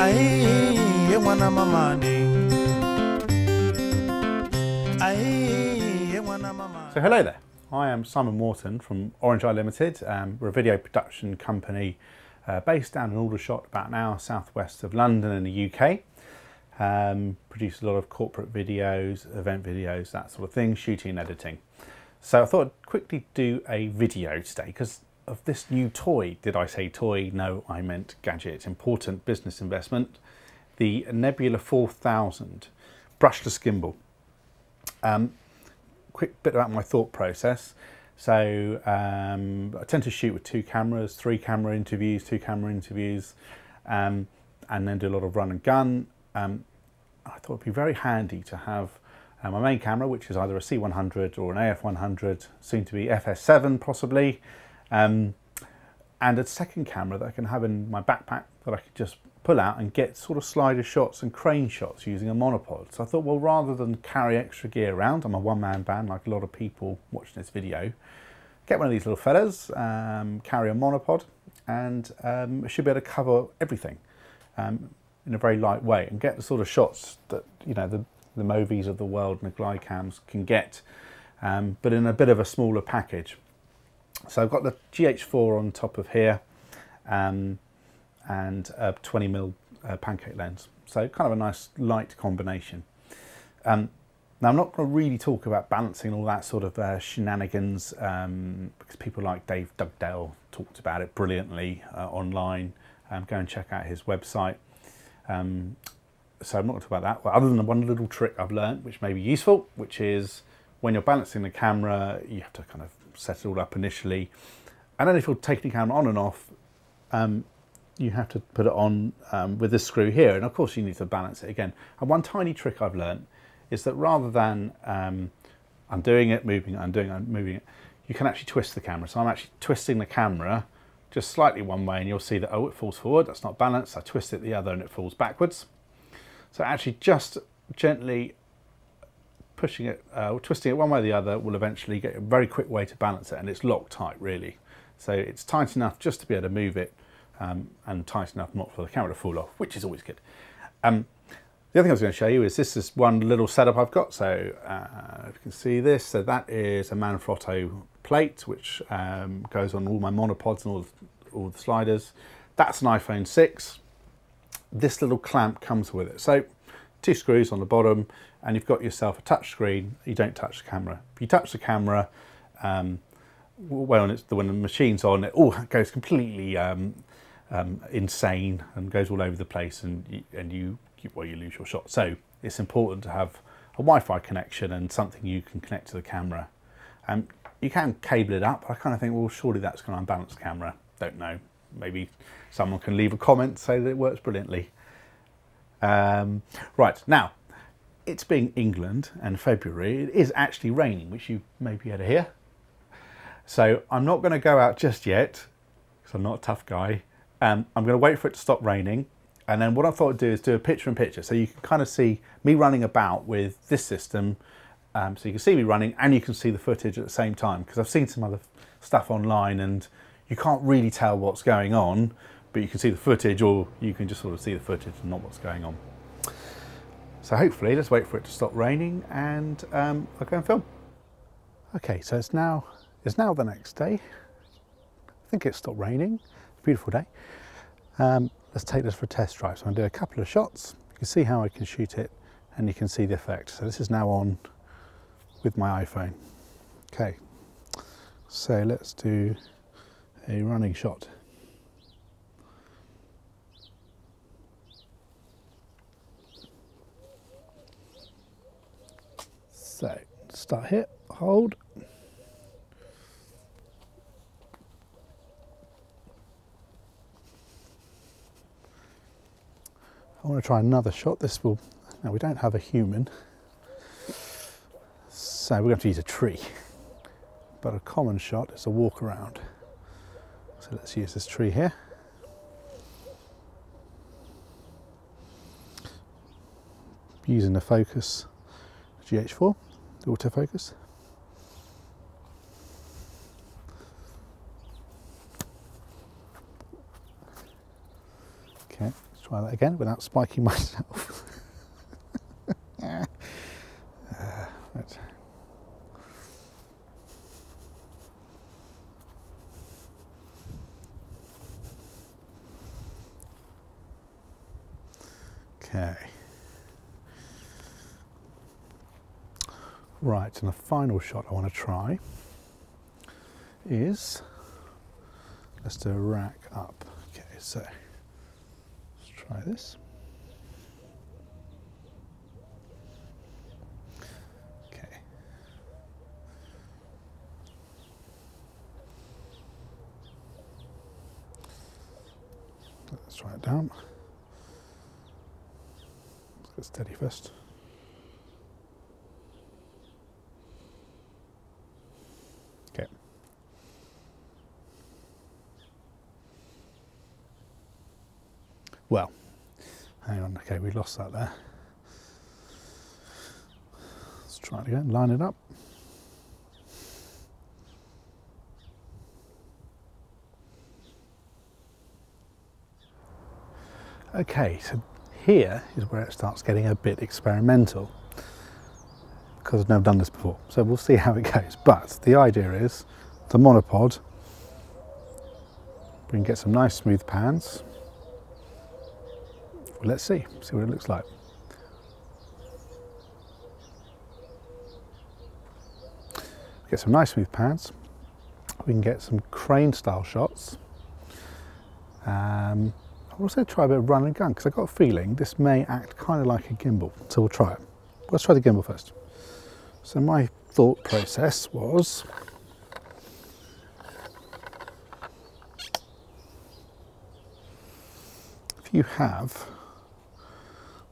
So hello there, I am Simon Morton from Orange Eye Limited. We're a video production company based down in Aldershot, about an hour southwest of London in the UK. Produce a lot of corporate videos, event videos, that sort of thing, shooting and editing. So I thought I'd quickly do a video today because of this new toy. Did I say toy? No, I meant gadget. Important business investment. The Nebula 4000 brushless gimbal. Quick bit about my thought process. So I tend to shoot with two cameras, two camera interviews, and then do a lot of run and gun. I thought it'd be very handy to have my main camera, which is either a C100 or an AF100, soon to be FS7 possibly, and a second camera that I can have in my backpack that I could just pull out and get sort of slider shots and crane shots using a monopod. So I thought, well, rather than carry extra gear around, I'm a one-man band like a lot of people watching this video, get one of these little fellas, carry a monopod, and I should be able to cover everything in a very light way and get the sort of shots that, you know, the Movies of the world and the Glidecams can get, but in a bit of a smaller package. So I've got the GH4 on top of here, and a 20mm pancake lens. So kind of a nice light combination. Now I'm not going to really talk about balancing all that sort of shenanigans, because people like Dave Dugdale talked about it brilliantly online. Go and check out his website. So I'm not going to talk about that, but other than one little trick I've learned which may be useful, which is when you're balancing the camera, you have to kind of set it all up initially, and then if you're taking the camera on and off, you have to put it on with this screw here, and of course you need to balance it again. And one tiny trick I've learned is that rather than undoing it, moving it, undoing it, moving it, you can actually twist the camera. So I'm actually twisting the camera just slightly one way, and you'll see that, oh, it falls forward, that's not balanced. I twist it the other and it falls backwards. So actually just gently pushing it, twisting it one way or the other will eventually get a very quick way to balance it, and it's locked tight really. So it's tight enough just to be able to move it, and tight enough not for the camera to fall off, which is always good. The other thing I was going to show you is this is one little setup I've got. So if you can see this, so that is a Manfrotto plate which goes on all my monopods and all the sliders. That's an iPhone 6. This little clamp comes with it. So two screws on the bottom, and you've got yourself a touch screen. You don't touch the camera. If you touch the camera, when the machine's on, it all goes completely insane and goes all over the place, and you lose your shot. So it's important to have a Wi-Fi connection and something you can connect to the camera. You can cable it up. I kind of think, well, surely that's going to unbalance the camera. Don't know. Maybe someone can leave a comment, say that it works brilliantly. Right, now, it's being England and February, it is actually raining, which you may be able to hear. So I'm not going to go out just yet, because I'm not a tough guy. I'm going to wait for it to stop raining. And then what I thought I'd do is do a picture-in-picture. So you can kind of see me running about with this system. So you can see me running and you can see the footage at the same time, because I've seen some other stuff online and you can't really tell what's going on, but you can see the footage, or you can just sort of see the footage and not what's going on. So hopefully, let's wait for it to stop raining and I'll go and film. Okay, so it's now the next day. I think it's stopped raining. It's a beautiful day. Let's take this for a test drive. So I'm going to do a couple of shots. You can see how I can shoot it and you can see the effect. So this is now on with my iPhone. Okay, so let's do a running shot. So start here, hold. I want to try another shot. This will, now we don't have a human, so we're going to use a tree, but a common shot is a walk around. So let's use this tree here. Using the focus GH4, the autofocus. Okay, let's Try that again without spiking myself. Right. Okay. Right, and the final shot I want to try is, let's do a rack up. Okay, so let's try this. Okay. Let's try it down. Let's get steady first. Okay. Well, hang on, okay, we lost that there. Let's try it again, line it up. Okay, so here is where it starts getting a bit experimental, because I've never done this before, so we'll see how it goes. But the idea is the monopod, we can get some nice smooth pans. Well, let's see what it looks like. Get some nice smooth pans. We can get some crane style shots. I'll also try a bit of run and gun, because I've got a feeling this may act kind of like a gimbal, so we'll try it. Let's try the gimbal first. So my thought process was, if you have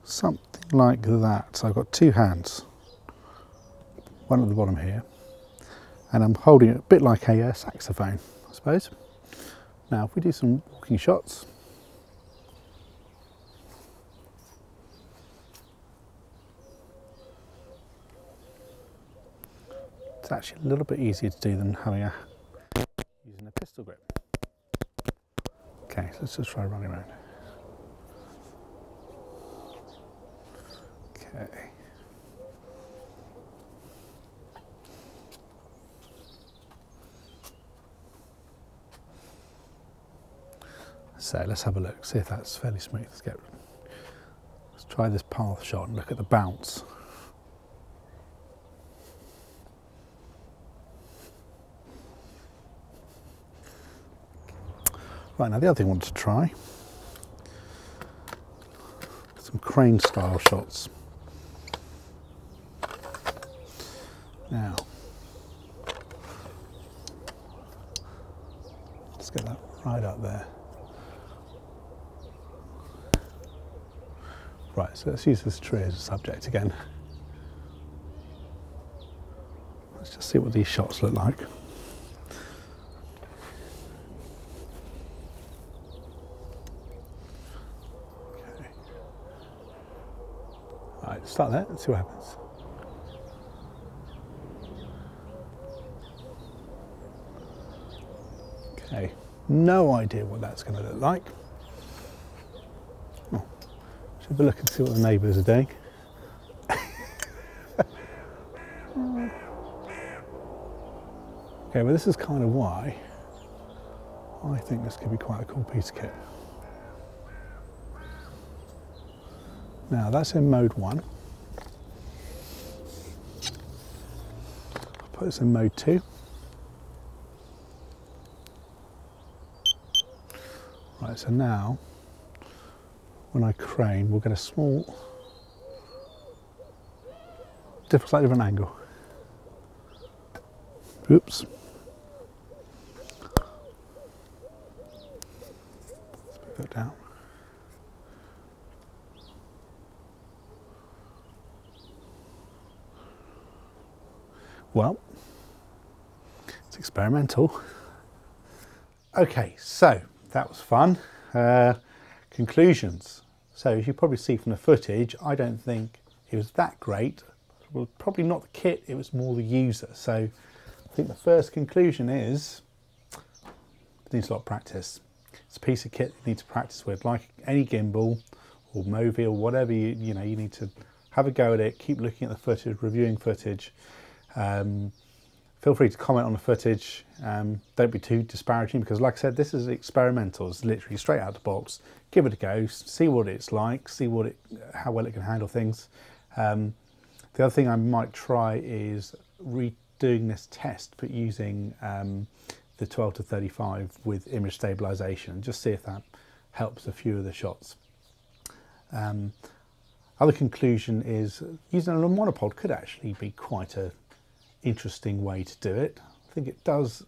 something like that, so I've got two hands, one at the bottom here, and I'm holding it a bit like a saxophone, I suppose. Now if we do some walking shots, it's actually a little bit easier to do than using a pistol grip. Okay, so let's just try running around. Okay. So let's have a look, see if that's fairly smooth. Let's try this path shot and look at the bounce. Right, now the other thing I wanted to try, some crane style shots. Now, let's get that right up there. Right, so let's use this tree as a subject again. Let's just see what these shots look like. Okay. Right, start there and see what happens. Okay, no idea what that's going to look like. Oh, should have a look and see what the neighbours are doing. Okay, well this is kind of why I think this could be quite a cool piece of kit. Now that's in mode 1. I'll put this in mode 2. Right, so now when I crane, we'll get a small, slightly different angle. Oops. Let's put that down. Well, it's experimental. Okay, so that was fun. Conclusions. So as you probably see from the footage, I don't think it was that great. Well, probably not the kit, it was more the user. So I think the first conclusion is it needs a lot of practice. It's a piece of kit you need to practice with, like any gimbal or Movi or whatever you know. You need to have a go at it, keep looking at the footage, reviewing footage. Feel free to comment on the footage. Don't be too disparaging, because like I said, this is experimental. It's literally straight out the box. Give it a go, see what it's like, see how well it can handle things. The other thing I might try is redoing this test, but using the 12 to 35 with image stabilization, and just see if that helps a few of the shots. Other conclusion is using a monopod could actually be quite a interesting way to do it. I think it's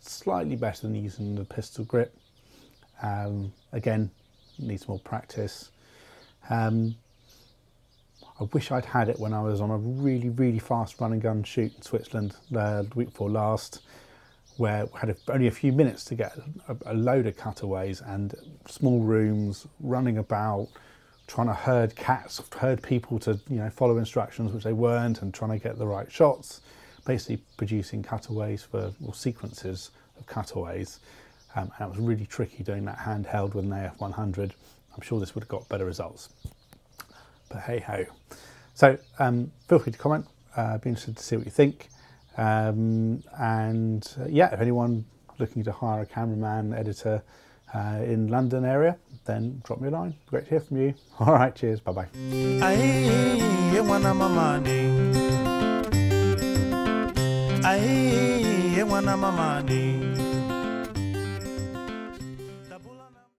slightly better than using the pistol grip. Again, needs more practice. I wish I'd had it when I was on a really fast run and gun shoot in Switzerland the week before last, where I had only a few minutes to get a load of cutaways and small rooms, running about, trying to herd cats, herd people to follow instructions, which they weren't, and trying to get the right shots, basically producing cutaways or sequences of cutaways. And it was really tricky doing that handheld with an AF100. I'm sure this would have got better results, but hey ho. So feel free to comment. I'd be interested to see what you think. Yeah, if anyone looking to hire a cameraman, editor in London area, then drop me a line. Great to hear from you. All right, cheers, bye-bye. Aye,